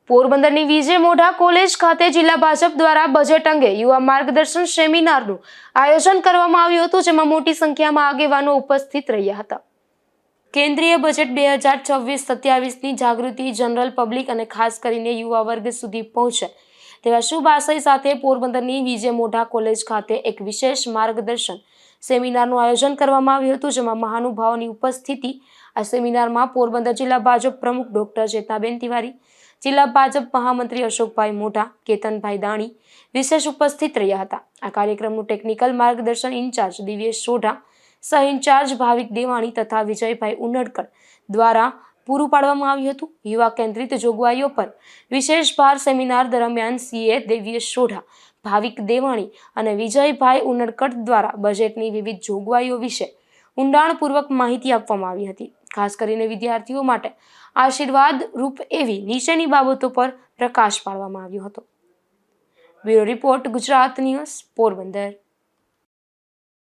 પોરબંદરની વિજય મોઢા કોલેજ ખાતે જિલ્લા ભાજપ દ્વારા બજેટ અંગે યુવા માર્ગદર્શન સેમિનારનું આયોજન કરવામાં આવ્યું હતું, જેમાં મોટી સંખ્યામાં આગેવાનો ઉપસ્થિત રહ્યા હતા. કેન્દ્રીય બજેટ 2026-27ની જાગૃતિ જનરલ પબ્લિક અને ખાસ કરીને યુવા વર્ગ સુધી પહોંચે તેવા શુભ આશય સાથે પોરબંદરની વિજય મોઢા કોલેજ ખાતે એક વિશેષ માર્ગદર્શન સેમિનારનું આયોજન કરવામાં આવ્યું હતું, જેમાં મહાનુભાવોની ઉપસ્થિતિ. આ સેમિનારમાં પોરબંદર જિલ્લા ભાજપ પ્રમુખ ડોક્ટર ચેતનાબેન તિવારી, જિલ્લા ભાજપ મહામંત્રી અશોકભાઈ મોઢા, કેતનભાઈ દાણી વિશેષ ઉપસ્થિત રહ્યા હતા. આ કાર્યક્રમનું ટેકનિકલ માર્ગદર્શન ઇન્ચાર્જ દિવ્યેશ સોઢા, સહ ઇન્ચાર્જ ભાવિક દેવાણી તથા વિજયભાઈ ઉનડકર દ્વારા પૂરું પાડવામાં આવ્યું હતું. યુવા કેન્દ્રિત જોગવાઈઓ પર વિશેષ ભાર સેમિનાર દરમિયાન સીએ દિવ્યેશ સોઢા, ભાવિક દેવાણી અને વિજયભાઈ ઉનડકર દ્વારા બજેટની વિવિધ જોગવાઈઓ વિશે ઊંડાણપૂર્વક માહિતી આપવામાં આવી હતી. ખાસ કરીને વિદ્યાર્થીઓ માટે આશીર્વાદ રૂપ એવી નીચેની બાબતો પર પ્રકાશ પાડવામાં આવ્યો હતો. Bureau report, Gujarat news, Porbandar.